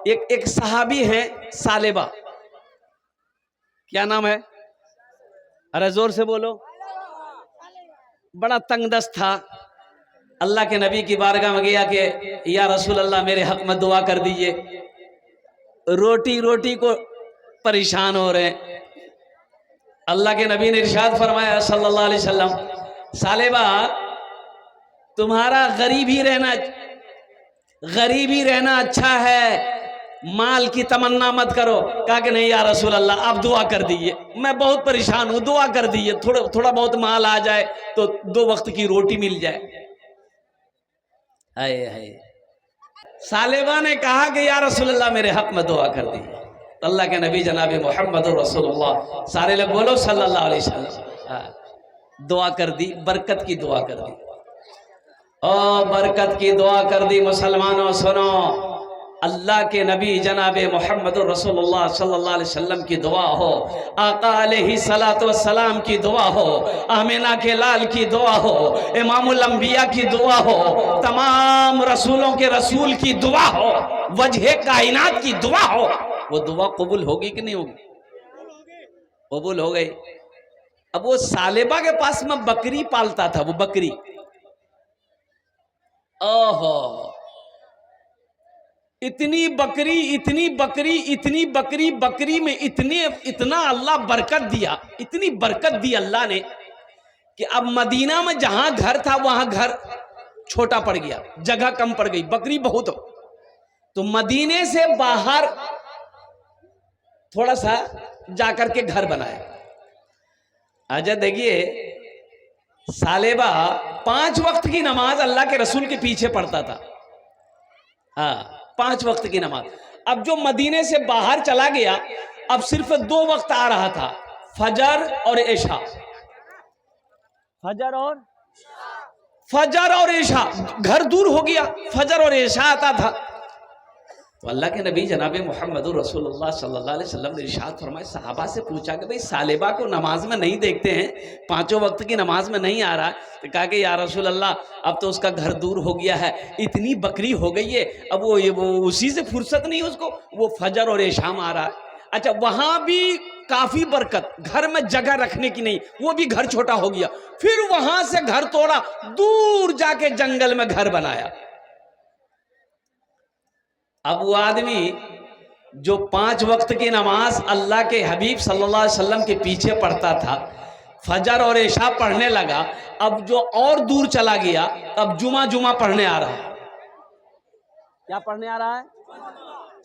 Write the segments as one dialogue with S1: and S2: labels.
S1: एक सहाबी है सालेबा, क्या नाम है? अरे जोर से बोलो। बड़ा तंगदस्त था, अल्लाह के नबी की बारगाह में गया कि या रसूल अल्लाह मेरे हक में दुआ कर दीजिए, रोटी रोटी को परेशान हो रहे हैं। अल्लाह के नबी ने इरशाद फरमाया सल्लल्लाहु अलैहि वसल्लम, सालेबा तुम्हारा गरीब ही रहना अच्छा है, माल की तमन्ना मत करो। कहा कि नहीं या रसूल अल्लाह आप दुआ कर दीजिए, मैं बहुत परेशान हूं, दुआ कर दीजिए, थोड़ा बहुत माल आ जाए तो 2 वक्त की रोटी मिल जाए। हाय हाय, सालेबा ने कहा कि या रसूल अल्लाह मेरे हक में दुआ कर दीजिए। तो अल्लाह के नबी जनाब मोहम्मद रसूलुल्लाह, सारे लोग बोलो सल्लल्लाहु अलैहि वसल्लम, दुआ कर दी, बरकत की दुआ कर दी। ओ बरकत की दुआ कर दी। मुसलमानों सुनो, अल्लाह के नबी जनाब मोहम्मद रसूलुल्लाह सल्लल्लाहु अलैहि वसल्लम की दुआ हो, आका अलैहि सलातो वस्सलाम की दुआ हो, आमिना के लाल की दुआ हो, इमामुल अंबिया की दुआ हो, तमाम रसूलों के रसूल की दुआ हो, वजह कायनात की दुआ हो, वो दुआ कबूल होगी कि नहीं होगी? कबूल हो गई। अब वो सालेबा के पास में बकरी पालता था, वो बकरी, ओहो इतनी बकरी, बकरी में इतना अल्लाह बरकत दिया, इतनी बरकत दी अल्लाह ने कि अब मदीना में जहां घर था वहां घर छोटा पड़ गया, जगह कम पड़ गई, बकरी बहुत हो, तो मदीने से बाहर थोड़ा सा जाकर के घर बनाया। अच्छा देखिए, सालेबा 5 वक्त की नमाज अल्लाह के रसूल के पीछे पढ़ता था। हाँ, 5 वक्त की नमाज। अब जो मदीने से बाहर चला गया, अब सिर्फ 2 वक्त आ रहा था, फजर और इशा। फजर और इशा, घर दूर हो गया, फजर और इशा आता था। तो अल्लाह के नबी जनाब मोहम्मद रसूलुल्लाह सल्लल्लाहु अलैहि वसल्लम ने इरशाद फरमाया, सहाबा से पूछा कि भाई सालेबा को नमाज में नहीं देखते हैं, 5 वक्त की नमाज में नहीं आ रहा। तो कहा कि या रसूल अल्लाह अब तो उसका घर दूर हो गया है, इतनी बकरी हो गई है, अब वो उसी से फुर्सत नहीं उसको, वो फजर और इशाम आ रहा है। अच्छा, वहां भी काफी बरकत, घर में जगह रखने की नहीं, वो भी घर छोटा हो गया, फिर वहां से घर तोड़ा, दूर जाके जंगल में घर बनाया। अब वो आदमी जो 5 वक्त की नमाज अल्लाह के हबीब सल्लल्लाहु अलैहि वसल्लम के पीछे पढ़ता था, फजर और इशा पढ़ने लगा, अब जो और दूर चला गया, अब जुमा पढ़ने आ रहा है। क्या पढ़ने आ रहा है?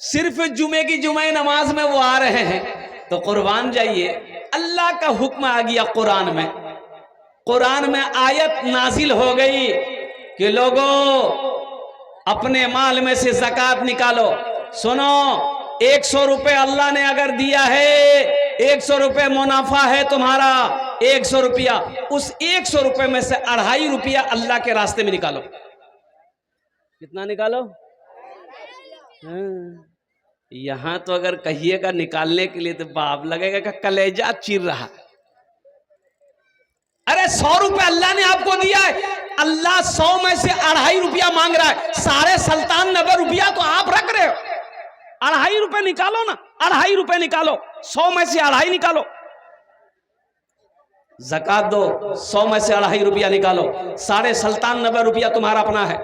S1: सिर्फ जुमे की जुमे नमाज में वो आ रहे हैं। तो कुर्बान जाइए, अल्लाह का हुक्म आ गया कुरान में आयत नाजिल हो गई कि लोगों अपने माल में से ज़कात निकालो। सुनो, 100 रुपए अल्लाह ने अगर दिया है, 100 रुपए मुनाफा है तुम्हारा, 100 रुपया, उस 100 रुपए में से 2.5 रुपया अल्लाह के रास्ते में निकालो। कितना निकालो? यहां तो अगर कहिएगा निकालने के लिए तो बाप लगेगा कि कलेजा चीर रहा है। अरे 100 रुपए अल्लाह ने आपको दिया है, अल्लाह 100 में से 2.5 रुपया मांग रहा है, 97.5 रुपया तो आप रख रहे हो, 2.5 रुपए निकालो ना, 2.5 रुपए निकालो, 100 में से 2.5 निकालो, ज़कात दो, 100 में से 2.5 रुपया निकालो, 97.5 रुपया तुम्हारा अपना है,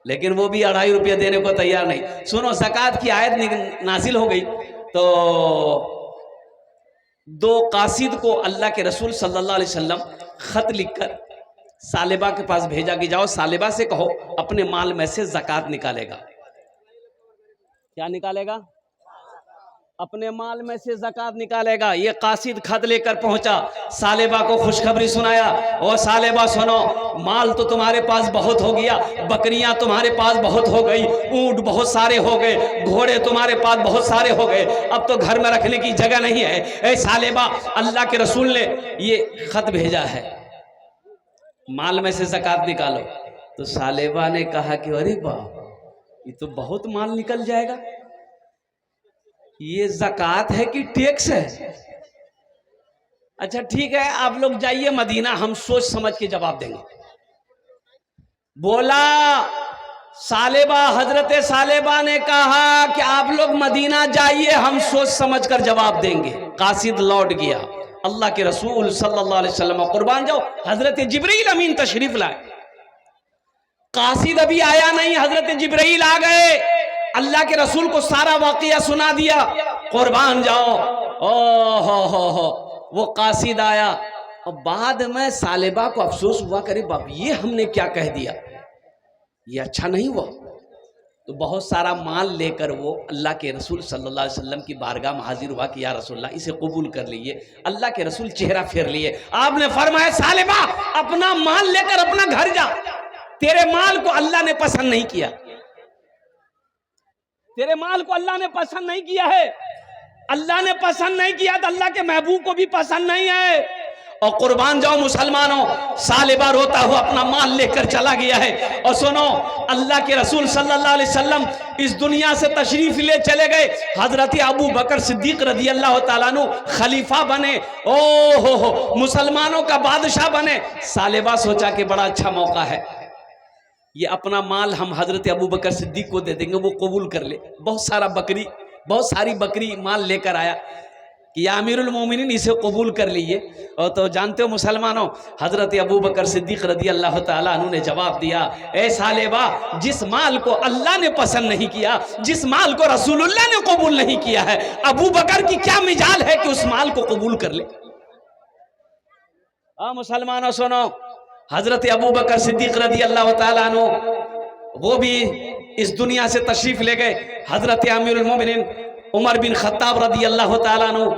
S1: लेकिन वो भी 2.5 रुपया देने को तैयार नहीं। सुनो, ज़कात की आयत नाजिल हो गई तो 2 कासिद को अल्लाह के रसूल सल्लल्लाहु अलैहि वसल्लम खत लिखकर सालेबा के पास भेजा कि जाओ सालेबा से कहो अपने माल में से ज़कात निकालेगा। क्या निकालेगा? अपने माल में से ज़कात निकालेगा। ये कासिद खत लेकर पहुंचा, सालेबा को खुशखबरी सुनाया, ओ सालेबा सुनो, माल तो तुम्हारे पास बहुत हो गया, बकरियां तुम्हारे पास बहुत हो गई, ऊंट बहुत सारे हो गए, घोड़े तुम्हारे पास बहुत सारे हो गए, अब तो घर में रखने की जगह नहीं है। ए सालेबा, अल्लाह के रसूल ने ये खत भेजा है, माल में से ज़कात निकालो। तो सालेबा ने कहा कि अरे बाप, ये तो बहुत माल निकल जाएगा, ये ज़कात है कि टैक्स है? अच्छा ठीक है, आप लोग जाइए मदीना, हम सोच समझ के जवाब देंगे। बोला सालेबा, हजरत सालेबा ने कहा कि आप लोग मदीना जाइए, हम सोच समझ कर जवाब देंगे। कासिद लौट गया। अल्लाह के रसूल सल्लल्लाहु अलैहि वसल्लम कुर्बान जाओ, हजरत जिब्रील अमीन तशरीफ लाए। कासिद अभी आया नहीं, हजरत जिब्रील आ गए, अल्लाह के रसूल को सारा वाकया सुना दिया। कुर्बान जाओ, ओ हो, वो कासिद आया और बाद में सालेबा को अफसोस हुआ, करे बाप ये हमने क्या कह दिया, ये अच्छा नहीं हुआ। तो बहुत सारा माल लेकर वो अल्लाह के रसूल सल्लल्लाहु अलैहि वसल्लम की बारगाह में हाजिर हुआ कि या रसूलल्लाह इसे कबूल कर लीजिए। अल्लाह के रसूल चेहरा फेर लिए, आपने फरमाया सालेबा अपना माल लेकर अपना घर जा, तेरे माल को अल्लाह ने पसंद नहीं किया, तेरे माल को अल्लाह ने पसंद नहीं किया है। अल्लाह ने पसंद नहीं किया तो अल्लाह के महबूब को भी पसंद नहीं है। और कुर्बान जाओ मुसलमानों, सालेबा रोता हुआ अपना माल लेकर चला गया है। और सुनो, अल्लाह के रसूल सल्लल्लाहु अलैहि वसल्लम इस दुनिया से तशरीफ ले चले गए। हजरत अबू बकर सिद्दीक रजी अल्लाह तआला अन्हु खलीफा बने, ओ हो मुसलमानों का बादशाह बने। सालेबा सोचा कि बड़ा अच्छा मौका है, ये अपना माल हम हजरत अबू बकर सिद्दीक को दे देंगे, वो कबूल कर ले। बहुत सारी बकरी माल लेकर आया कि या अमीरुल मोमिनीन इसे कबूल कर लीजिए। और तो जानते हो मुसलमानों, हजरत अबू बकर सिद्दीक रजी अल्लाह तआला अन्हु ने जवाब दिया, ए सालेबा, जिस माल को अल्लाह ने पसंद नहीं किया, जिस माल को रसूलुल्लाह ने कबूल नहीं किया है, अबू बकर की क्या मिजाल है कि उस माल को कबूल कर ले। मुसलमानों सुनो, हजरत अबू बकर सिद्दीक रजी अल्लाह तआला अन्हु वो भी इस दुनिया से तशरीफ ले गए। हजरत अमीरुल मोमिनीन उमर बिन खत्ताब रजी अल्लाह तआला अन्हु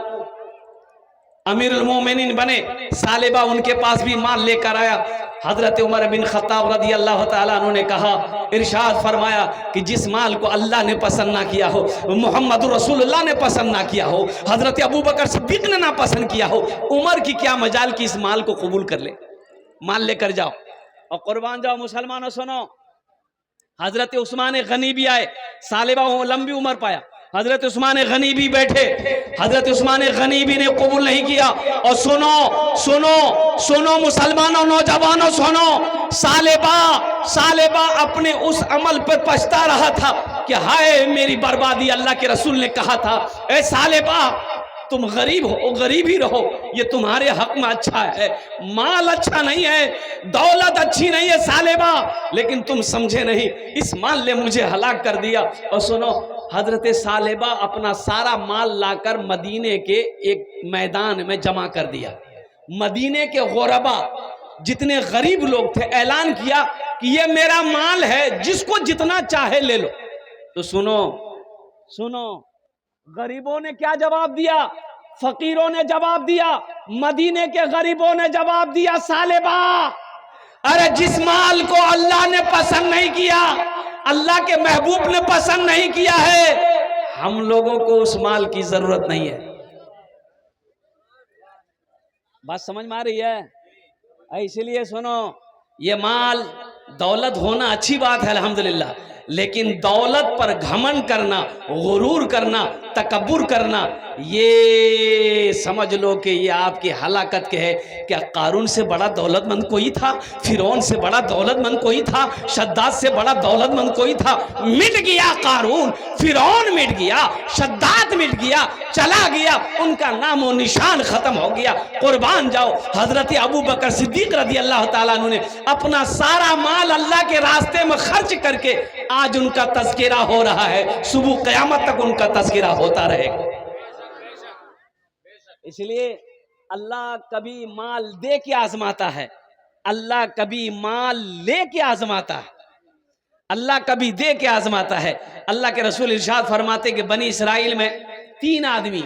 S1: अमीरुल मोमिनीन बने। सालेबा उनके पास भी माल लेकर आया। हजरत उमर बिन खत्ताब रजी अल्लाह तआला अन्हु ने कहा, इरशाद फरमाया कि जिस माल को अल्लाह ने पसंद ना किया हो, मोहम्मद रसूलुल्लाह ने पसंद ना किया हो, हजरत अबू बकर सिद्दीक ने ना पसंद किया हो, उमर की क्या मजाल कि इस माल को कबूल कर ले, माल लेकर जाओ और कुर्बान जाओ। मुसलमानों सुनो, हजरत उस्मान गनी भी आए। सालेबा लंबी उम्र पाया, हजरत उस्मान गनी भी बैठे। हजरत उस्मान गनी भी ने कबूल नहीं किया। और सुनो सुनो सुनो मुसलमानों, नौजवानों सुनो, सालेबा अपने उस अमल पर पछता रहा था कि हाय मेरी बर्बादी। अल्लाह के रसूल ने कहा था, ए सालेबा तुम गरीब हो, गरीब ही रहो, ये तुम्हारे हक में अच्छा है। माल अच्छा नहीं है, दौलत अच्छी नहीं है सालेबा, लेकिन तुम समझे नहीं, इस माल ने मुझे हलाक कर दिया। और सुनो, हजरत सालेबा अपना सारा माल लाकर मदीने के एक मैदान में जमा कर दिया। मदीने के गुरबा जितने गरीब लोग थे, ऐलान किया कि ये मेरा माल है, जिसको जितना चाहे ले लो। तो सुनो सुनो, गरीबों ने क्या जवाब दिया, फकीरों ने जवाब दिया, मदीने के गरीबों ने जवाब दिया, सालेबा अरे जिस माल को अल्लाह ने पसंद नहीं किया, अल्लाह के महबूब ने पसंद नहीं किया है, हम लोगों को उस माल की जरूरत नहीं है। बात समझ में आ रही है? इसलिए सुनो, ये माल दौलत होना अच्छी बात है अल्हम्दुलिल्लाह, लेकिन दौलत पर घमंड करना, गुरूर करना, तकब्बुर करना, ये समझ लो कि ये आपकी हलाकत के है। क्या कारून से बड़ा दौलतमंद कोई था? फिरौन से बड़ा दौलतमंद कोई था? शद्दाद से बड़ा दौलतमंद कोई था? मिट गया कारून, फिरौन मिट गया, शद्दाद मिट गया, चला गया, उनका नामो निशान खत्म हो गया। कुर्बान जाओ, हजरत अबू बकर सिद्दीक रजी अल्लाह तआला अन्हु ने अपना सारा माल अल्लाह के रास्ते में खर्च करके आज उनका तज़किरा हो रहा है, सुबह क़यामत तक उनका तज़किरा होता रहेगा। इसलिए अल्लाह कभी माल दे के आजमाता है, अल्लाह कभी माल ले के आजमाता है, अल्लाह कभी दे के आजमाता है। अल्लाह के रसूल इरशाद फरमाते कि बनी इसराइल में तीन आदमी,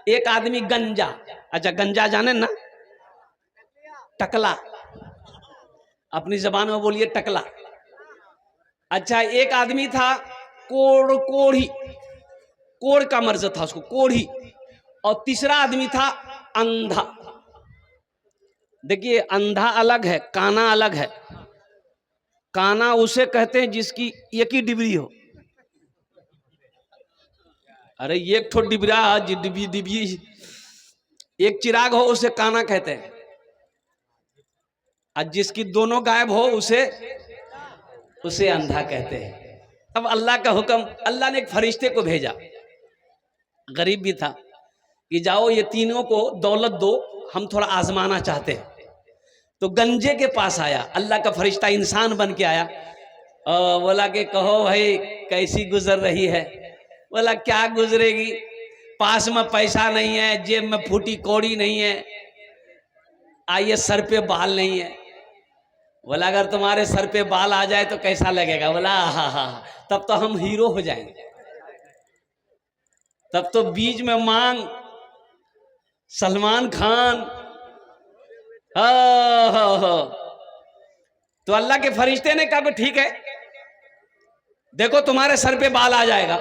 S1: एक आदमी गंजा, अच्छा गंजा जाने ना, टकला, अपनी जबान में बोलिए टकला। अच्छा, एक आदमी था कोढ़ी, कोढ़ का मर्ज था उसको, कोढ़ी। और तीसरा आदमी था अंधा। देखिए, अंधा अलग है, काना अलग है। काना उसे कहते हैं जिसकी एक ही डिबरी हो। अरे एक ठो डिबरा, डिबी एक चिराग हो उसे काना कहते हैं, और जिसकी दोनों गायब हो उसे उसे अंधा कहते हैं। अब अल्लाह का हुक्म, अल्लाह ने एक फरिश्ते को भेजा, गरीब भी था, कि जाओ ये तीनों को दौलत दो, हम थोड़ा आजमाना चाहते हैं। तो गंजे के पास आया, अल्लाह का फरिश्ता इंसान बन के आया, बोला कि कहो भाई कैसी गुजर रही है। बोला क्या गुजरेगी, पास में पैसा नहीं है, जेब में फूटी कौड़ी नहीं है, आइए सर पे बाल नहीं है। बोला अगर तुम्हारे सर पे बाल आ जाए तो कैसा लगेगा। बोला हा, तब तो हम हीरो हो जाएंगे, तब तो बीच में मांग सलमान खान। हो। तो अल्लाह के फरिश्ते ने कहा ठीक है, देखो तुम्हारे सर पे बाल आ जाएगा।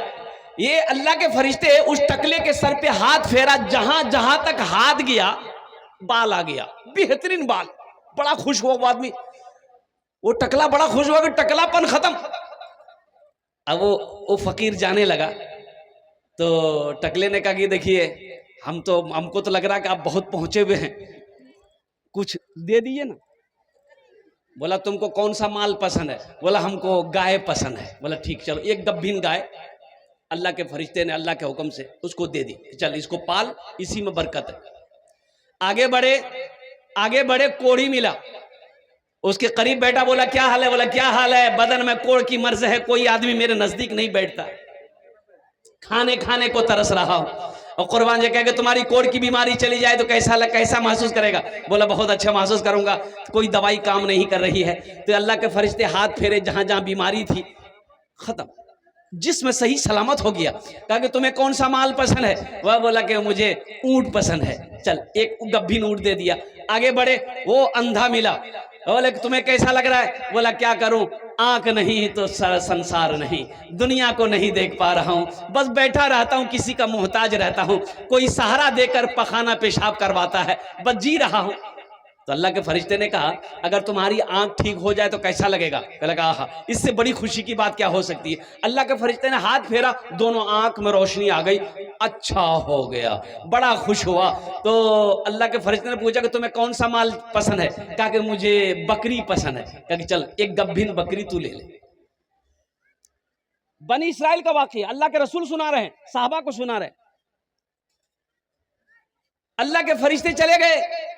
S1: ये अल्लाह के फरिश्ते उस टकले के सर पे हाथ फेरा, जहां जहां तक हाथ गया बाल आ गया, बेहतरीन बाल। बड़ा खुश हुआ वो आदमी, वो टकला बड़ा खुश हुआ कि टकलापन खत्म। अब वो फकीर जाने लगा, तो टकले ने कहा कि देखिए हमको तो लग रहा है कि आप बहुत पहुंचे हुए हैं, कुछ दे दिए ना। बोला तुमको कौन सा माल पसंद है। बोला हमको गाय पसंद है। बोला ठीक, चलो एक गब्भीन गाय अल्लाह के फरिश्ते ने अल्लाह के हुक्म से उसको दे दी, चल इसको पाल, इसी में बरकत है। आगे बढ़े कोढ़ी मिला, उसके करीब बैठा, बोला क्या हाल है। बोला क्या हाल है, बदन में कोढ़ की मर्ज है, कोई आदमी मेरे नजदीक नहीं बैठता, खाने को तरस रहा हूं। और कुर्बान जी कह के तुम्हारी कोढ़ की बीमारी चली जाए तो कैसा महसूस करेगा। बोला बहुत अच्छा महसूस करूंगा, कोई दवाई काम नहीं कर रही है। तो अल्लाह के फरिश्ते हाथ फेरे, जहां जहां बीमारी थी खत्म, जिसमें सही सलामत हो गया। कहा कि तुम्हें कौन सा माल पसंद है। वह बोला कि मुझे ऊंट पसंद है, चल एक गब्भीन ऊंट दे दिया। आगे बढ़े, वो अंधा मिला, बोले तुम्हें कैसा लग रहा है। बोला क्या करूं, आंख नहीं तो संसार नहीं, दुनिया को नहीं देख पा रहा हूं, बस बैठा रहता हूं, किसी का मोहताज रहता हूं, कोई सहारा देकर पखाना पेशाब करवाता है, बस जी रहा हूं। तो अल्लाह के फरिश्ते ने कहा अगर तुम्हारी आंख ठीक हो जाए तो कैसा लगेगा। लगा आहा, इससे बड़ी खुशी की बात क्या हो सकती है। अल्लाह के फरिश्ते ने हाथ फेरा, दोनों आंख में रोशनी आ गई, अच्छा हो गया, बड़ा खुश हुआ। तो अल्लाह के फरिश्ते ने पूछा कि तुम्हें कौन सा माल पसंद है। कहा कि मुझे बकरी पसंद है। कहा कि चल एक गब्भीन बकरी तू ले ले। बनी इसराइल का वाकया अल्लाह के रसूल सुना रहे हैं, साहबा को सुना रहे। अल्लाह के फरिश्ते चले गए।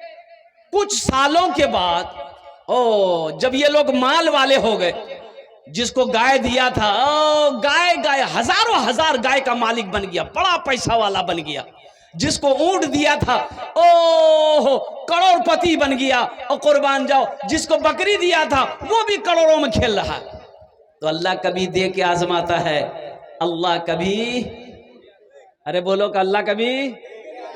S1: कुछ सालों के बाद जब ये लोग माल वाले हो गए, जिसको गाय दिया था गाय हजारों हजार गाय का मालिक बन गया, बड़ा पैसा वाला बन गया। जिसको ऊंट दिया था करोड़पति बन गया। और कुर्बान जाओ, जिसको बकरी दिया था वो भी करोड़ों में खेल रहा है। तो अल्लाह कभी दे के आजमाता है, अल्लाह कभी, अरे बोलो कि अल्लाह कभी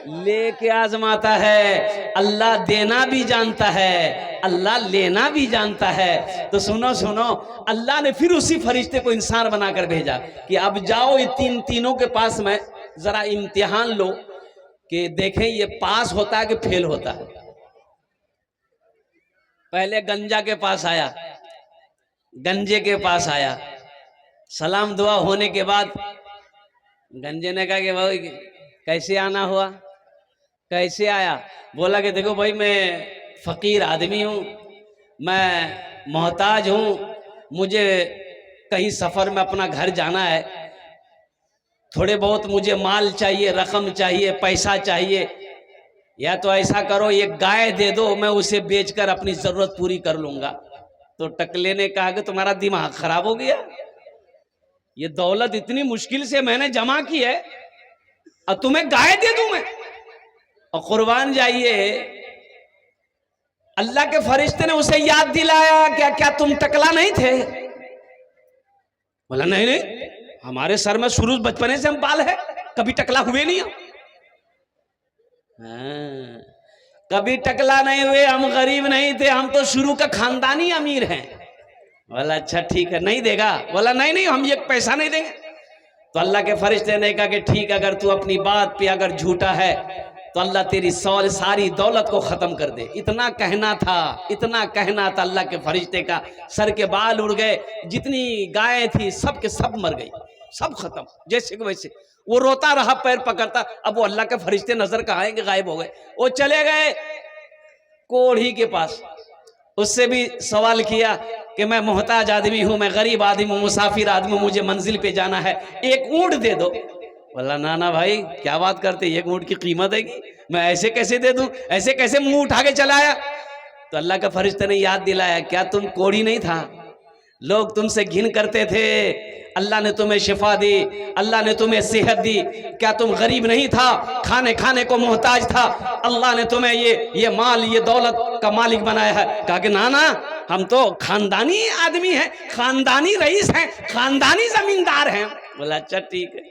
S1: लेके आजमाता है। अल्लाह देना भी जानता है, अल्लाह लेना भी जानता है। तो सुनो, अल्लाह ने फिर उसी फरिश्ते को इंसान बनाकर भेजा कि अब जाओ ये तीनों के पास में जरा इम्तिहान लो कि देखें ये पास होता है कि फेल होता है। पहले गंजे के पास आया, सलाम दुआ होने के बाद गंजे ने कहा कि भाई कैसे आना हुआ, कैसे आया। बोला कि देखो भाई मैं फकीर आदमी हूँ, मैं मोहताज हूँ, मुझे कहीं सफर में अपना घर जाना है, थोड़े बहुत मुझे माल चाहिए, रकम चाहिए, पैसा चाहिए, या तो ऐसा करो ये गाय दे दो, मैं उसे बेचकर अपनी जरूरत पूरी कर लूंगा। तो टकले ने कहा कि तुम्हारा दिमाग खराब हो गया, ये दौलत इतनी मुश्किल से मैंने जमा की है और तुम्हें गाय दे दूं मैं। और कुर्बान जाइए, अल्लाह के फरिश्ते ने उसे याद दिलाया, क्या तुम टकला नहीं थे। बोला नहीं, हमारे सर में शुरू बचपने से हम बाल है, कभी टकला हुए नहीं हम। कभी टकला नहीं हुए, हम गरीब नहीं थे, हम तो शुरू का खानदानी अमीर हैं। बोला अच्छा ठीक है, नहीं देगा। बोला नहीं, हम ये पैसा नहीं देंगे। तो अल्लाह के फरिश्ते ने कहा कि ठीक, अगर तू अपनी बात पे अगर झूठा है तो अल्लाह तेरी सारी दौलत को खत्म कर दे। इतना कहना था अल्लाह के फरिश्ते का, सर के बाल उड़ गए, जितनी गायें थी सब के सब मर गई, सब खत्म जैसे कि वैसे। वो रोता रहा, पैर पकड़ता। अब वो अल्लाह के फरिश्ते नजर कहाँ आएंगे, गायब हो गए। वो चले गए कोढ़ी के पास। उससे भी सवाल किया कि मैं मोहताज आदमी हूँ, मैं गरीब आदमी हूँ, मुसाफिर आदमी हूँ, मुझे मंजिल पे जाना है, एक ऊँट दे दो। बोला ना ना भाई क्या बात करते, एक ऊँट की कीमत है कि मैं ऐसे कैसे दे दूं, ऐसे कैसे मुंह उठा के चलाया। तो अल्लाह का फरिश्ते ने याद दिलाया, क्या तुम कोढ़ी नहीं था, लोग तुमसे घिन करते थे, अल्लाह ने तुम्हें शिफा दी, अल्लाह ने तुम्हें सेहत दी। क्या तुम गरीब नहीं था, खाने खाने को मोहताज था, अल्लाह ने तुम्हें ये माल ये दौलत का मालिक बनाया है। कहा कि ना ना हम तो खानदानी आदमी हैं, खानदानी रईस हैं, खानदानी जमींदार हैं। बोला अच्छा ठीक है,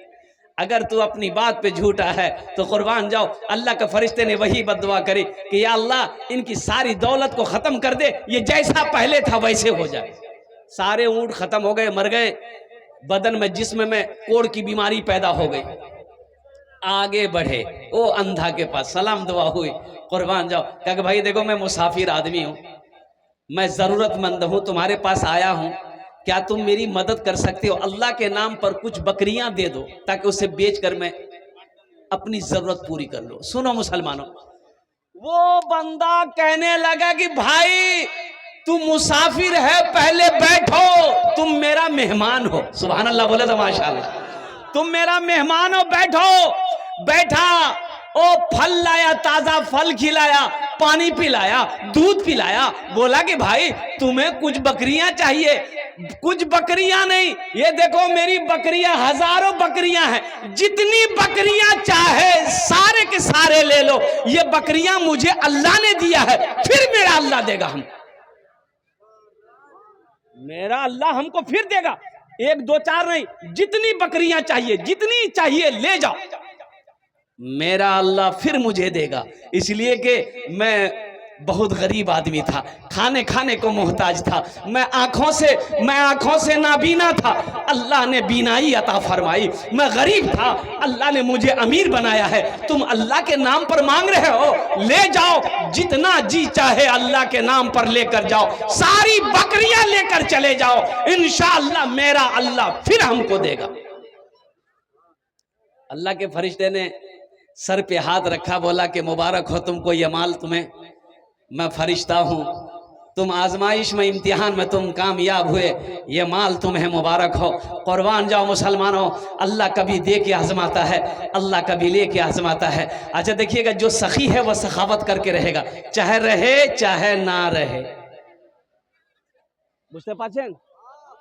S1: अगर तू अपनी बात पे झूठा है तो कुर्बान जाओ। अल्लाह के फरिश्ते ने वही बद्दुआ करी कि या अल्लाह इनकी सारी दौलत को खत्म कर दे, ये जैसा पहले था वैसे हो जाए। सारे ऊंट खत्म हो गए, मर गए, बदन में जिस्म में कोढ़ की बीमारी पैदा हो गई। आगे बढ़े वो अंधा के पास, सलाम दुआ हुई, कुर्बान जाओ। कहा भाई देखो मैं मुसाफिर आदमी हूँ, मैं जरूरतमंद हूँ, तुम्हारे पास आया हूँ, क्या तुम मेरी मदद कर सकते हो? अल्लाह के नाम पर कुछ बकरियां दे दो ताकि उसे बेचकर मैं अपनी जरूरत पूरी कर लो। सुनो मुसलमानों, वो बंदा कहने लगा कि भाई तू मुसाफिर है, पहले बैठो, तुम मेरा मेहमान हो। सुभान अल्लाह बोले तो माशाअल्लाह, तुम मेरा मेहमान हो, बैठो। बैठा, ओ फल लाया, ताजा फल खिलाया, पानी पिलाया, दूध पिलाया। बोला कि भाई तुम्हें कुछ बकरियां चाहिए? कुछ बकरियां नहीं, ये देखो मेरी बकरियां हजारों बकरियां हैं, जितनी बकरियां चाहे सारे के सारे ले लो। ये बकरियां मुझे अल्लाह ने दिया है, फिर मेरा अल्लाह देगा हमको, मेरा अल्लाह हमको फिर देगा। एक दो चार नहीं, जितनी बकरियां चाहिए, जितनी चाहिए ले जाओ, मेरा अल्लाह फिर मुझे देगा। इसलिए कि मैं बहुत गरीब आदमी था, खाने खाने को मोहताज था, मैं आंखों से नाबीना था, अल्लाह ने बीनाई अता फरमाई। मैं गरीब था, अल्लाह ने मुझे अमीर बनाया है। तुम अल्लाह के नाम पर मांग रहे हो, ले जाओ, जितना जी चाहे अल्लाह के नाम पर लेकर जाओ, सारी बकरियां लेकर चले जाओ, इंशाअल्लाह मेरा अल्लाह फिर हमको देगा। अल्लाह के फरिश्ते ने सर पे हाथ रखा, बोला कि मुबारक हो तुमको ये माल, तुम्हें मैं फरिश्ता हूँ, तुम आजमाइश में इम्तिहान में तुम कामयाब हुए, ये माल तुम्हें मुबारक हो। कुर्बान जाओ मुसलमानों, अल्लाह कभी दे के आजमाता है, अल्लाह कभी ले के आजमाता है। अच्छा देखिएगा, जो सखी है वह सखावत करके रहेगा, चाहे रहे चाहे ना रहे। बुझते पाचेन,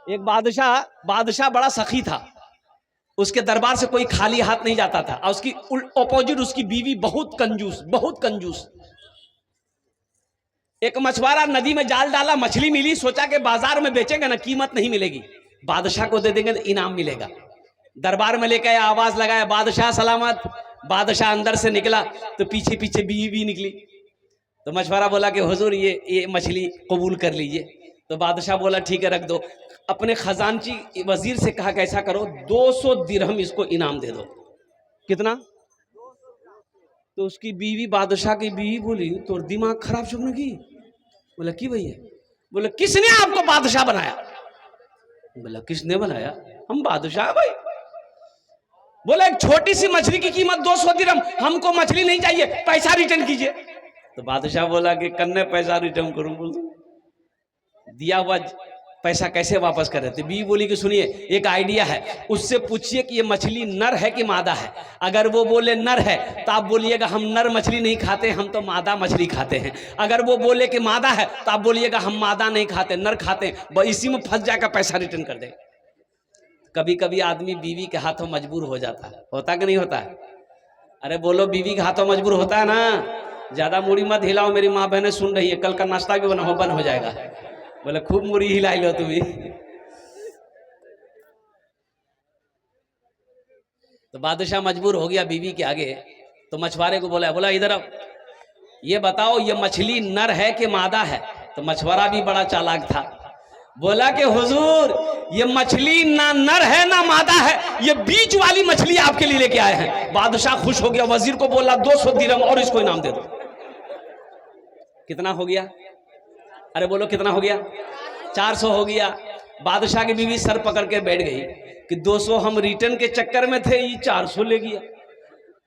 S1: एक बादशाह बड़ा सखी था, उसके दरबार से कोई खाली हाथ नहीं जाता था, और उसकी अपोजिट उसकी बीवी बहुत कंजूस। एक मछुआरा नदी में जाल डाला, मछली मिली, सोचा कि बाजार में बेचेंगे ना, कीमत नहीं मिलेगी, बादशाह को दे देंगे तो इनाम मिलेगा। दरबार में लेकर आया, आवाज लगाया, बादशाह सलामत। बादशाह अंदर से निकला तो पीछे पीछे बीवी भी निकली। तो मछुआरा बोला कि हुजूर ये मछली कबूल कर लीजिए। तो बादशाह बोला ठीक है रख दो। अपने खजानची वजीर से कहा कि ऐसा करो, 200 दिरहम इसको इनाम दे दो। कितना? तो उसकी बीवी, बादशाह की बीवी बोली, तो दिमाग खराब चुकने की। बोला कि भैया? बोले किसने आपको बादशाह बनाया? बोला किसने बनाया? हम बादशाह भाई। बोले एक छोटी सी मछली की कीमत 200 दिरहम, हमको मछली नहीं चाहिए, पैसा रिटर्न कीजिए। तो बादशाह बोला कि कन्ने पैसा रिटर्न करूं? बोल दिया हुआ पैसा कैसे वापस कर रहे थे? बीवी बोली कि सुनिए एक आइडिया है, उससे पूछिए कि ये मछली नर है कि मादा है। अगर वो बोले नर है तो आप बोलिएगा हम नर मछली नहीं खाते, हम तो मादा मछली खाते हैं। अगर वो बोले कि मादा है तो आप बोलिएगा हम मादा नहीं खाते, नर खाते हैं। इसी में फंस जाएगा, पैसा रिटर्न कर दे। कभी कभी आदमी बीवी के हाथों मजबूर हो जाता है, होता कि नहीं होता है? अरे बोलो, बीवी के हाथों मजबूर होता है ना। ज्यादा मूड़ी मत हिलाओ, मेरी माँ बहनें सुन रही है, कल का नाश्ता भी बंद हो जाएगा। बोले खूब मूड़ी हिलाई लो तुम्हें। तो बादशाह मजबूर हो गया बीवी के आगे, तो मछुआरे को बोला इधर आओ, ये बताओ ये मछली नर है कि मादा है? तो मछुआरा भी बड़ा चालाक था, बोला कि हुजूर ये मछली ना नर है ना मादा है, ये बीच वाली मछली आपके लिए लेके आए हैं। बादशाह खुश हो गया, वजीर को बोला 200 दिरहम और इसको इनाम दे दो। कितना हो गया? अरे बोलो कितना हो गया? 400 हो गया। बादशाह की बीवी सर पकड़ के बैठ गई कि 200 हम रिटर्न के चक्कर में थे, ये 400 ले गया।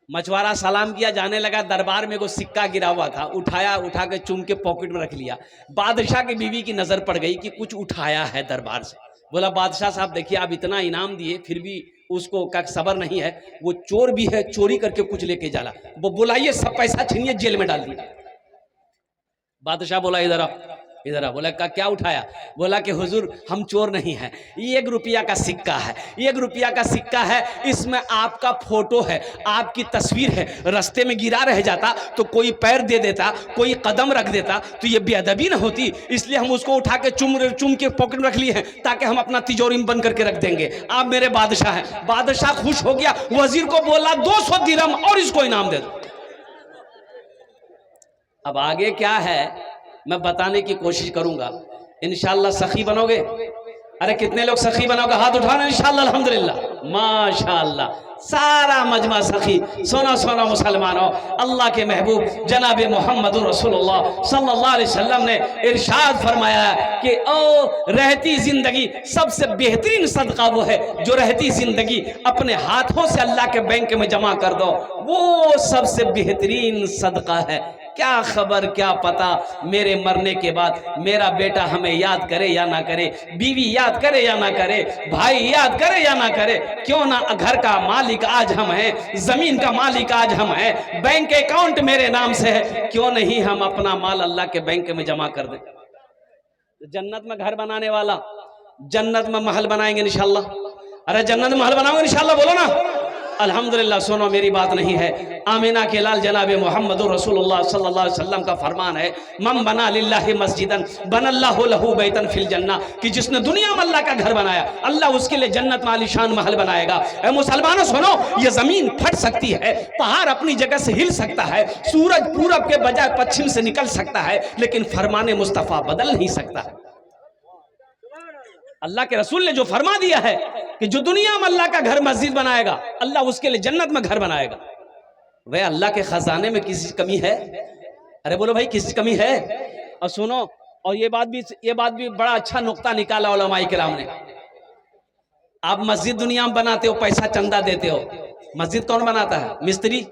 S1: मछुआरा सलाम किया, जाने लगा। दरबार में को सिक्का गिरा हुआ था, उठाया, उठा के चुम के पॉकेट में रख लिया। बादशाह की बीवी की नजर पड़ गई कि कुछ उठाया है दरबार से। बोला बादशाह साहब देखिए, आप इतना इनाम दिए फिर भी उसको का सबर नहीं है, वो चोर भी है, चोरी करके कुछ लेके जाला। वो बुलाइए, सब पैसा छीनिए, जेल में डाल दिया। बादशाह बोला इधर आ, इधर आ। बोला क्या उठाया? बोला कि हुजूर हम चोर नहीं हैं, ये 1 रुपया का सिक्का है, 1 रुपया का सिक्का है, इसमें आपका फोटो है, आपकी तस्वीर है। रास्ते में गिरा रह जाता तो कोई पैर दे देता, कोई कदम रख देता तो ये बेअदबी ना होती, इसलिए हम उसको उठा के चुम के पॉकेट में रख लिए हैं, ताकि हम अपना तिजोरी में बंद करके रख देंगे। आप मेरे बादशाह हैं। बादशाह खुश हो गया, वजीर को बोला 200 दिरहम और इसको इनाम दे दो। अब आगे क्या है मैं बताने की कोशिश करूंगा। इंशाअल्लाह सखी बनोगे? अरे कितने लोग सखी बनोगे? हाथ उठाना इंशाअल्लाह। अल्हम्दुलिल्लाह, माशाअल्लाह, सारा मजमा सखी। सोना सोना मुसलमानों, अल्लाह के महबूब जनाब मोहम्मद रसूलुल्लाह सल्लल्लाहु अलैहि वसल्लम ने इरशाद फरमाया कि ओ रहती जिंदगी सबसे बेहतरीन सदका वो है जो रहती जिंदगी अपने हाथों से अल्लाह के बैंक में जमा कर दो, वो सबसे बेहतरीन सदका है। क्या खबर, क्या पता मेरे मरने के बाद मेरा बेटा हमें याद करे या ना करे, बीवी याद करे या ना करे, भाई याद करे या ना करे, क्यों ना घर का मालिक आज हम हैं, जमीन का मालिक आज हम हैं, बैंक अकाउंट मेरे नाम से है, क्यों नहीं हम अपना माल अल्लाह के बैंक में जमा कर दें। जन्नत में घर बनाने वाला जन्नत में महल बनाएंगे इंशाअल्लाह। अरे जन्नत में महल बनाओगे इंशाअल्लाह, बोलो ना अल्हम्दुलिल्लाह। सुनो मेरी बात नहीं है, आमिना के लाल जनाब मोहम्मद रसूलुल्लाह सल्लल्लाहु अलैहि वसल्लम का फरमान है, मम बना लिल्लाहि मस्जिदन बनल्लाहु लहू बैतन फिल जन्ना, कि जिसने दुनिया में अल्लाह का घर बनाया अल्लाह उसके लिए जन्नत में आलीशान महल बनाएगा। ए मुसलमानों सुनो, ये जमीन फट सकती है, पहाड़ अपनी जगह से हिल सकता है, सूरज पूरब के बजाय पश्चिम से निकल सकता है, लेकिन फरमाने मुस्तफ़ा बदल नहीं सकता है। अल्लाह के रसूल ने जो फरमा दिया है कि जो दुनिया में अल्लाह का घर मस्जिद बनाएगा अल्लाह उसके लिए जन्नत में घर बनाएगा। वह अल्लाह के खजाने में किसी कमी है? अरे बोलो भाई, किसी कमी है? और सुनो, और ये बात भी बड़ा अच्छा नुक्ता निकाला उलमाए किराम ने। आप मस्जिद दुनिया में बनाते हो, पैसा चंदा देते हो, मस्जिद कौन बनाता है? मिस्त्री।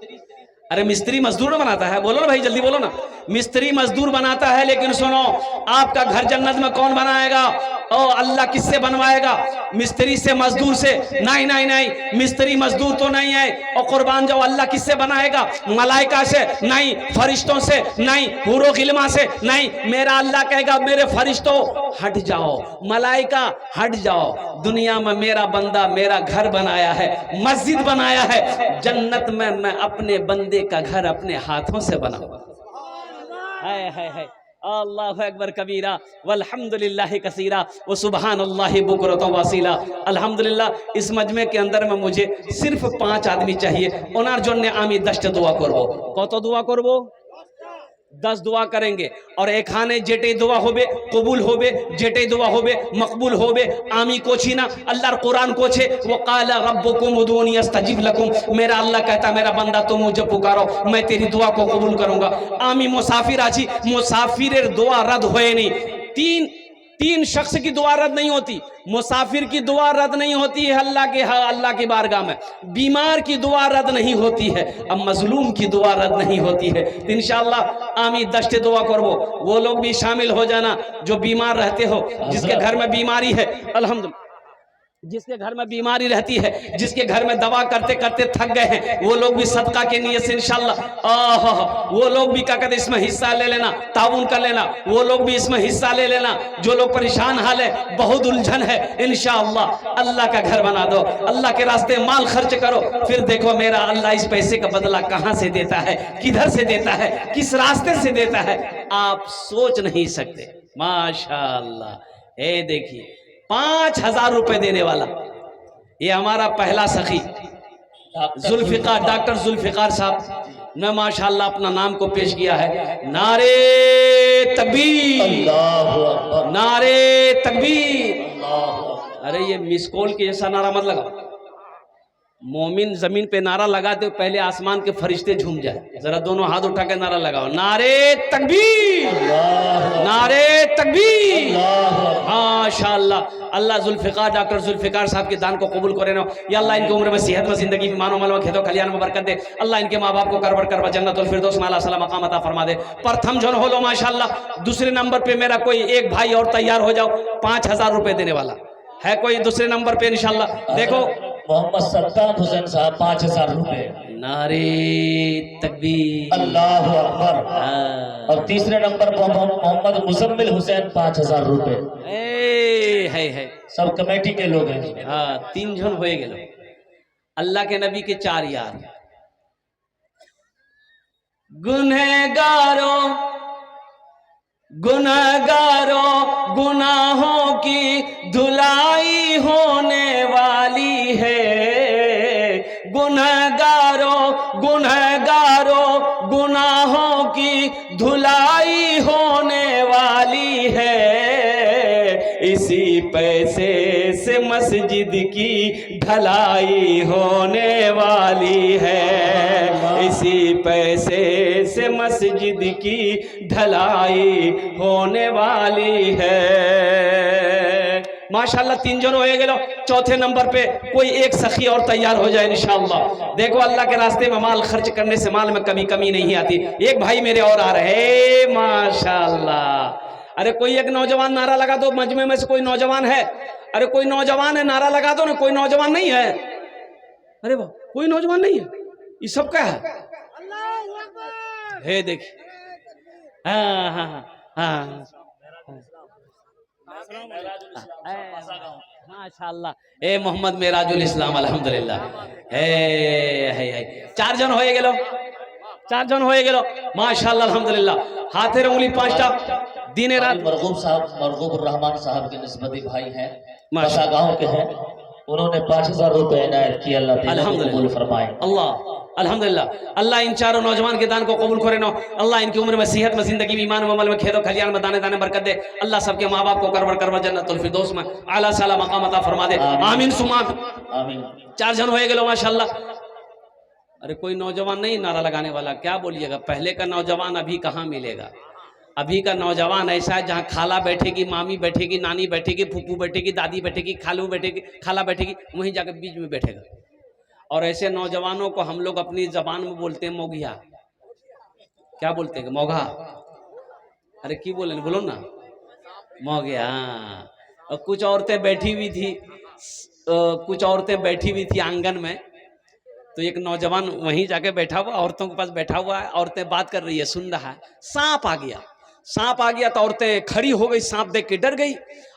S1: अरे मिस्त्री मजदूर बनाता है, बोलो ना भाई, जल्दी बोलो ना। मिस्त्री मजदूर बनाता है, लेकिन सुनो आपका घर जन्नत में कौन बनाएगा? ओ अल्लाह किससे बनवाएगा? मिस्त्री से, मजदूर से? नहीं नहीं नहीं, मिस्त्री मजदूर तो नहीं है। और कुर्बान जाओ, अल्लाह किससे बनाएगा? मलाइका से नहीं, फरिश्तों से नहीं, हुरो गिलमा से नहीं। मेरा अल्लाह कहेगा मेरे फरिश्तों हट जाओ, मलाइका हट जाओ, दुनिया में मेरा बंदा मेरा घर बनाया है, मस्जिद बनाया है, जन्नत में मैं अपने बंदे का घर अपने हाथों से बनाऊंगा। है अल्लाहु अकबर कबीरा वल्हम्दुलिल्लाहि कसीरा व सुबहानल्लाहि बुकरतन वसीला। अल्हम्दुलिल्लाह इस मजमे के अंदर में मुझे सिर्फ 5 आदमी चाहिए। ओनार जन्ने आमी 10 दुआ करबो। कत दुआ करबो? 10 दुआ करेंगे। और एखाने जेटे दुआ होबे कबूल होबे, जेटे दुआ होबे मकबूल होबे। आमी कोची ना, अल्लाह कुरान कोछे वो काला रब्बुकुम उदूनी अस्तजिब लकुम। मेरा अल्लाह कहता मेरा बंदा तुम मुझे पुकारो, मैं तेरी दुआ को कबूल करूंगा। आमी मुसाफिर आची, मुसाफिर दुआ रद्द होए नहीं। तीन शख्स की दुआ रद्द नहीं होती। मुसाफिर की दुआ रद्द नहीं होती है अल्लाह की बारगाह में, बीमार की दुआ रद्द नहीं होती है, अब मजलूम की दुआ रद्द नहीं होती है। तो इंशाअल्लाह आमी 10 दुआ करबो, वो लोग भी शामिल हो जाना जो बीमार रहते हो, जिसके घर में बीमारी है, अल्हम्दुलिल्लाह जिसके घर में बीमारी रहती है, जिसके घर में दवा करते करते थक गए हैं, वो लोग भी सदका के नियत से इंशाअल्लाह वो लोग भी क्या कहते इसमें हिस्सा ले लेना, ताउन कर लेना, वो लोग भी इसमें हिस्सा ले लेना। जो लोग परेशान हाल है, बहुत उलझन है, इंशाअल्लाह अल्लाह का घर बना दो, अल्लाह के रास्ते माल खर्च करो, फिर देखो मेरा अल्लाह इस पैसे का बदला कहाँ से देता है, किधर से देता है, किस रास्ते से देता है, आप सोच नहीं सकते। माशाअल्लाह। ए देखिए 5000 रुपए देने वाला ये हमारा पहला सखी जुल्फिकार, डॉक्टर जुल्फिकार साहब ने माशाअल्लाह अपना नाम को पेश किया है। नारे तकबीर, नारे तकबीर। अरे ये मिस कॉल के जैसा नारा मत लगाओ। मोमिन जमीन पे नारा लगाते हो पहले आसमान के फरिश्ते झूम जाए। जरा दोनों हाथ उठा के नारा लगाओ, नारे तकबीर, नारे तकबीर। माशाअल्लाह अल्लाह जुल्फ़िकार डॉक्टर जुल्फ़िकार साहब के दान को कबूल करे ना। या अल्लाह इनकी उम्र में सेहत में ज़िंदगी में मानो मलवा खेतों खलियान में बरकत दे। अल्लाह इनके माँ बाप को करवर करवा जन्नतुल फिरदौस में आला सलाम मकाम अता फरमा दे। प्रथम जन हो लो माशाल्लाह। दूसरे नंबर पे मेरा कोई एक भाई और तैयार हो जाओ, 5000 रुपए देने वाला है कोई दूसरे नंबर पे इंशाल्लाह। देखो
S2: मोहम्मद सत्तार हुसैन साहब 5000 रुपए। नारे तकबीर, अल्लाहु अकबर। और तीसरे नंबर पर मोहम्मद मुजम्मिल हुसैन 5000 रुपए।
S1: है
S2: सब कमेटी के लोग हैं।
S1: हाँ 3 जन हो गए। अल्लाह के नबी के 4 यार। गुनहगारों गुनहगारों गुनाहों की धुलाई होने वाली है। गुनहगारों गुनहगारों गुनाहों की धुलाई होने वाली है। इसी पैसे से मस्जिद की ढलाई होने वाली है। इसी पैसे से मस्जिद की ढलाई होने वाली है। माशाल्लाह 3 जन हो गए। चौथे नंबर पे कोई एक सखी और तैयार हो जाए इंशाअल्लाह। देखो अल्लाह के रास्ते में माल खर्च करने से माल में कभी कमी नहीं आती। एक भाई मेरे और आ रहे माशाल्लाह। अरे कोई एक नौजवान नारा लगा दो, मजमे में से कोई नौजवान है? अरे कोई नौजवान है, नारा लगा दो ना। कोई नौजवान नहीं है? अरे वाह कोई नौजवान नहीं है। ये सब क्या है? हे देखिए, हाँ हाँ हाँ माशाल्लाह। ए मोहम्मद मेराजुल इस्लाम अल्हम्दुलिल्लाह। है 4 जन हो गेलो, 4 जन हो गेलो माशाल्लाह अल्हम्दुलिल्लाह। हाथे उंगली 5टा दिन रात।
S2: मरगूब साहब मरगूब रहमान साहब के निस्बती भाई हैं, माशा गांव के हैं। उन्होंने 5000 रुपए इनायत किया। अल्लाह कबूल फरमाए।
S1: अल्लाह अल्हम्दुलिल्लाह। अल्लाह इन चारों नौजवान के दान को कबूल करे ना। अल्लाह इनकी उम्र में सेहत में ज़िंदगी में ईमान में अमल में खेतों खलियान में दाने दाने बरकत दे। अल्लाह सबके माँ बाप को करवर करवर जन्नतुल फिरदौस में आला साला मकाम अता फरमा दे। आमीन सुमा आमीन। 4 जन हो गए माशाल्लाह। अरे कोई नौजवान नहीं नारा लगाने वाला? क्या बोलिएगा, पहले का नौजवान अभी कहाँ मिलेगा। अभी का नौजवान ऐसा है जहाँ खाला बैठेगी, मामी बैठेगी, नानी बैठेगी, फूफू बैठेगी, दादी बैठेगी, खालू बैठेगी, खाला बैठेगी, वहीं जाकर बीच में बैठेगा। और ऐसे नौजवानों को हम लोग अपनी जबान में बोलते हैं मोगिया। क्या बोलते हैं? मोघा। अरे की बोले, बोलो ना मोगिया। और कुछ औरतें बैठी हुई थी, कुछ औरतें बैठी हुई थी आंगन में। तो एक नौजवान वहीं जाके बैठा हुआ, औरतों के पास बैठा हुआ है। औरतें बात कर रही है, सुन रहा है। सांप आ गया, सांप आ गया तो औरतें खड़ी हो गई, सांप देख के डर गई।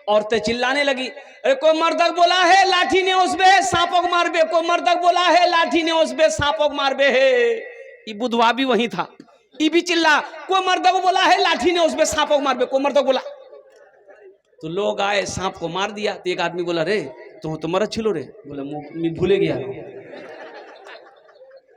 S1: औरतें चिल्लाने लगी, अरे को मर्दक बोला है लाठी ने उस बे सांपों को मार बे, को मर्दक बोला है लाठी ने उस बे सांपों को मार बे है। ये बुधवा भी वहीं था, ये भी चिल्ला, को मर्दक बोला है लाठी ने उस बे सांपों को मार बे, को मर्दक बोला। तो लोग आए, सांप को मार दिया। तो एक आदमी बोला, रे तो मर छिलो रे। बोले भूले गया।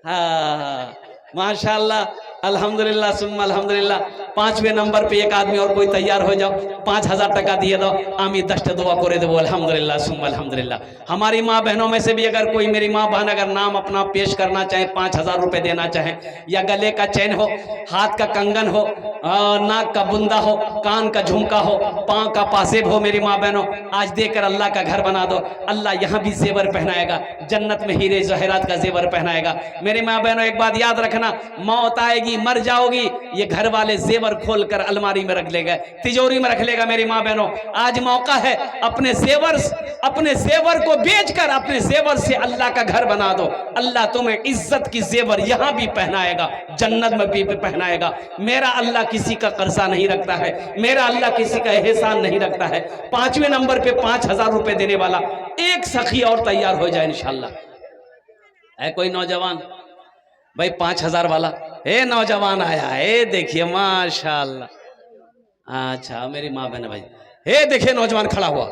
S1: हाँ माशाल्लाह अल्हम्दुलिल्लाह सुम्मा अल्हम्दुलिल्लाह। 5वें नंबर पे एक आदमी और कोई तैयार हो जाओ, 5000 टका दिए दो। आमी 10 दुआ करे दो अल्हम्दुलिल्लाह सुम्मा अल्हम्दुलिल्लाह। हमारी माँ बहनों में से भी अगर कोई, मेरी माँ बहन अगर नाम अपना पेश करना चाहे, 5000 रुपए देना चाहे, या गले का चैन हो, हाथ का कंगन हो, नाक का बुंदा हो, कान का झुमका हो, पाँव का पासेब हो, मेरी माँ बहनों आज देकर अल्लाह का घर बना दो। अल्लाह यहाँ भी जेवर पहनाएगा, जन्नत में हीरे जवाहरात का जेवर पहनाएगा। मेरी माँ बहनों एक बात याद रखना, मौत आएगी, मर जाओगी, ये घर वाले जेवर खोल कर अलमारी में रख लेगा, तिजोरी में रख लेगा। मेरी माँ बहनों आज मौका है, अपने जेवर को बेचकर अपने जेवर से अल्लाह का घर बना दो। अल्लाह तुम्हें इज्जत की जेवर यहाँ भी पहनाएगा, जन्नत में भी पहनाएगा। मेरा अल्लाह किसी का कर्जा नहीं रखता है, मेरा अल्लाह किसी का एहसान नहीं रखता है। 5वें नंबर पे 5000 रुपए देने वाला एक सखी और तैयार हो जाए इंशाल्लाह। है कोई नौजवान भाई 5000 वाला? हे नौजवान आया है, देखिए माशाल्लाह। अच्छा मेरी माँ बहन भाई, हे देखिए नौजवान खड़ा हुआ।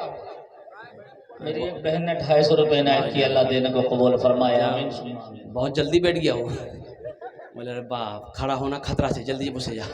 S2: मेरी एक बहन ने 250 रुपए इनायत किया। अल्लाह देने को कबूल फरमाया।
S1: बहुत जल्दी बैठ गया वो। बोले अरे बाप, खड़ा होना खतरा से, जल्दी बसे जा।